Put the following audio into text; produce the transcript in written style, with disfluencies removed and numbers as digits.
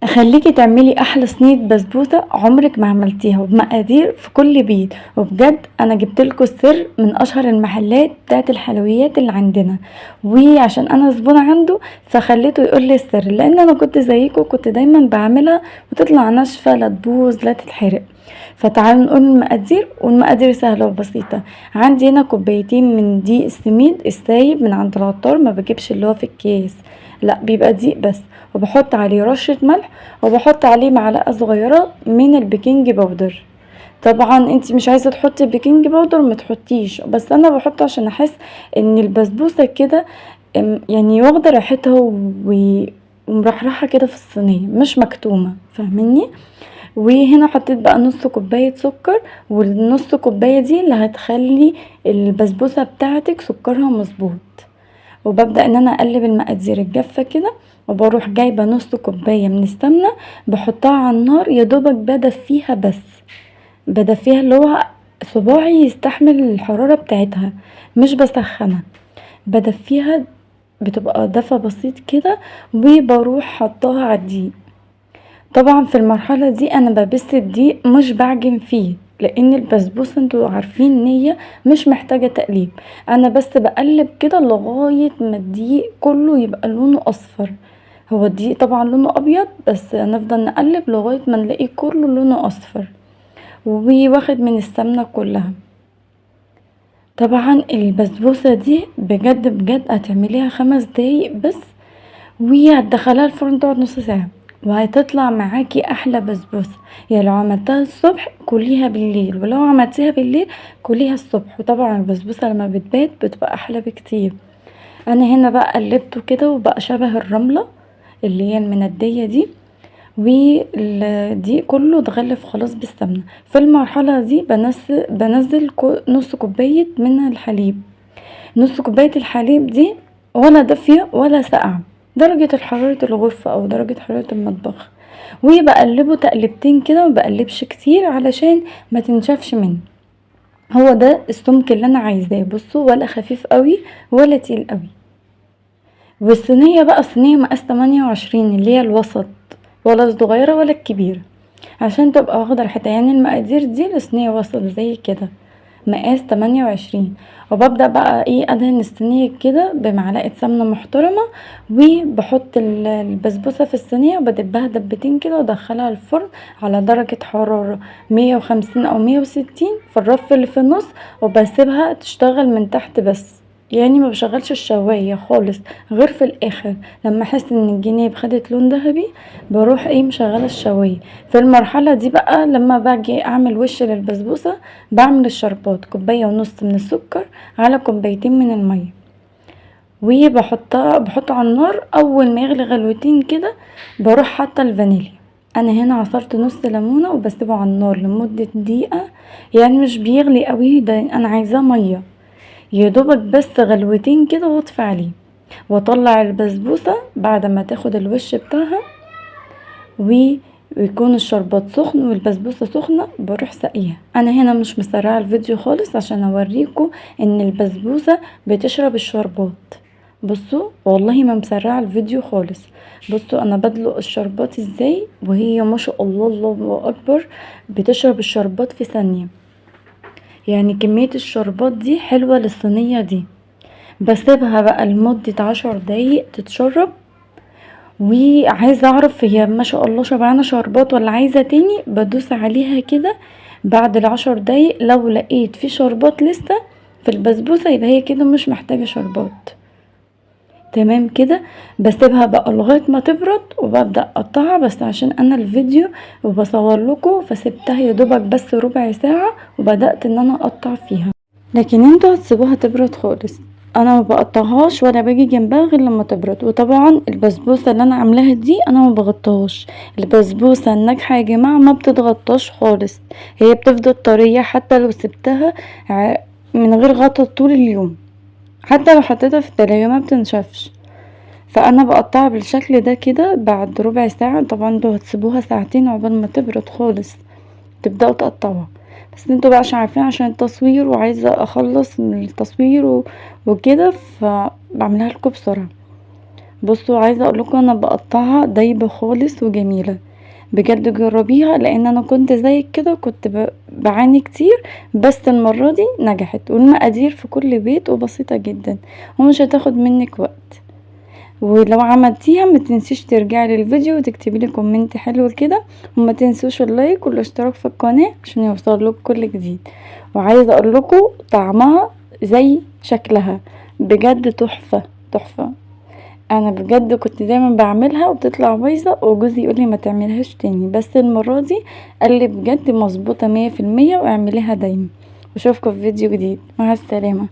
اخليكي تعملي احلى صينيه بسبوسه عمرك ما عملتيها، وبمقادير في كل بيت. وبجد انا جبتلكوا السر من اشهر المحلات بتاعت الحلويات اللي عندنا، وعشان انا زبونه عنده فخليته يقول لي السر، لان انا كنت زيكم كنت دايما بعملها وتطلع ناشفه لا تبوظ لا تتحرق. فتعالوا نقول المقادير، والمقادير سهله وبسيطه. عندي هنا كوبايتين من دقيق السميد السايب من عند العطار، ما بجيبش اللي هو في الكيس، لا بيبقى دقيق بس. وبحط عليه رشة ملح، وبحط عليه معلقة صغيرة من البيكنج باودر. طبعا انتي مش عايزة تحطي البيكنج باودر ما تحطيش، بس انا بحطه عشان احس ان البسبوسة كده يعني واخدة ريحتها ومرحرحة كده في الصينية مش مكتومة، فاهميني؟ وهنا حطيت بقى نص كوباية سكر، والنص كوباية دي اللي هتخلي البسبوسة بتاعتك سكرها مظبوط. وببدأ ان انا اقلب المقادير الجافة كده، وبروح جايبة نص كوباية من السمنة بحطها على النار، يا دوبك بدفيها بس، بدفيها اللي هو صباعي يستحمل الحرارة بتاعتها، مش بسخنها، بدفيها، بتبقى دفى بسيط كده. وبروح حطاها على الدقيق. طبعا في المرحلة دي انا ببس الدقيق مش بعجن فيه، لان البسبوسة انتوا عارفين ان هي مش محتاجة تقليب. انا بس بقلب كده لغاية ما الدقيق كله يبقى لونه اصفر. هو الدقيق طبعا لونه ابيض، بس هنفضل نقلب لغاية ما نلاقيه كله لونه اصفر وواخد من السمنة كلها. طبعا البسبوسة دي بجد بجد هتعمليها 5 دقايق بس، وهتدخليها الفرن تقعد نص ساعة، وهتطلع معاكي احلى بسبوسة. يعني لو عملتها الصبح كليها بالليل، ولو عملتيها بالليل كليها الصبح. وطبعا البسبوسة لما بتبات بتبقى احلى بكتير. انا هنا بقى قلبته كده وبقى شبه الرملة اللي هي المندية دي، والدقيق كله اتغلف خلاص بالسمنة. في المرحلة دي بنزل نص كوباية من الحليب. نص كوباية الحليب دي ولا دافية ولا ساقعة، درجة حرارة الغرفة او درجة حرارة المطبخ. وبقلبه تقلبتين كده، مبقلبش كتير علشان ما تنشفش مني. هو ده السمك اللي انا عايزاه، بصوا، ولا خفيف قوي ولا تقيل قوي. والصينية بقى صينية مقاس 28 اللي هي الوسط، ولا الصغيرة ولا الكبيرة، عشان تبقى واخدة ريحتها. يعني المقادير دي لصينية وسط زي كده، مقاس 28. وببدأ بقى ايه ادهن الصينية كده بمعلقة سمنة محترمة، وبحط البسبوسة في الصينية وبدبها دبتين كده، وادخلها الفرن على درجة حرارة 150 او 160 في الرف اللي في النص، وبسيبها تشتغل من تحت بس. يعني ما بشغلش الشواية خالص غير في الاخر، لما احس ان الجناب خدت لون ذهبي بروح ايه مشغله الشواية. في المرحلة دي بقى لما باجي اعمل وش للبسبوسة، بعمل الشربات 1.5 كوباية من السكر على 2 كوباية من المية، بحطه على النار. اول ما يغلي غلوتين كده بروح حاطه الفانيليا. انا هنا عصرت نص ليمونه وبسيبه على النار لمده دقيقه، يعني مش بيغلي قوي ده، انا عايزاه ميه يا دوبك بس غلوتين كده، واطفي عليه واطلع البسبوسه بعد ما تاخد الوش بتاعها، ويكون الشربات سخن والبسبوسة سخنة بروح ساقيها. انا هنا مش مسرعة الفيديو خالص عشان اوريكم ان البسبوسة بتشرب الشربات. بصوا والله ما مسرعة الفيديو خالص. بصوا انا بدلق الشربات ازاي، وهي ما شاء الله الله اكبر بتشرب الشربات في ثانية. يعني كمية الشربات دي حلوة للصينية دي. بسيبها بقى لمدة 10 دقايق تتشرب، وعايزة اعرف هي ما شاء الله شبعانة شربات ولا عايزة تاني، بدوس عليها كده بعد ال10 دقايق. لو لقيت في شربات لسه في البسبوسة يبقى هي كده مش محتاجة شربات. تمام كده. بسيبها بقى لغاية ما تبرد وببدأ اقطعها، بس عشان انا الفيديو وبصور لكم فسبتها يا دوبك بس ربع ساعة وبدأت ان انا اقطع فيها، لكن انتوا هتسيبوها تبرد خالص. انا ما بقطعهاش ولا باجي جنبها غير لما تبرد. وطبعا البسبوسه اللي انا عاملاها دي انا ما بغطاهاش. البسبوسه الناجحه يا جماعه ما بتتغطاش خالص، هي بتفضل طريه حتى لو سبتها ع- من غير غطا طول اليوم، حتى لو حطيتها في التلاجة ما بتنشفش. فانا بقطعها بالشكل ده كده بعد ربع ساعه. طبعا انتوا هتسيبوها ساعتين عقبال ما تبرد خالص تبدأوا تقطعوها. بس انتوا بقى عشان عارفين عشان التصوير وعايزة اخلص من التصوير وكده، فبعملها لكم بسرعة. بصوا عايزة اقولكم انا بقطعها دايبة خالص وجميلة بجد، جربيها لان انا كنت زيك كده، كنت بعاني كتير، بس المرة دي نجحت، والمقادير في كل بيت وبسيطة جدا ومش هتاخد منك وقت. ولو عملتيها ما تنسيش ترجعي للفيديو وتكتبي لي كومنت حلو كده، وما تنسوش اللايك والاشتراك في القناة عشان يوصل لكم كل جديد. وعايزه اقول لكم طعمها زي شكلها بجد تحفة تحفة. انا بجد كنت دايما بعملها وبتطلع بايظه، وجوزي يقولي ما تعملهاش تاني، بس المره دي قال لي بجد مظبوطه 100%، واعمليها دايما. واشوفكم في فيديو جديد، مع السلامه.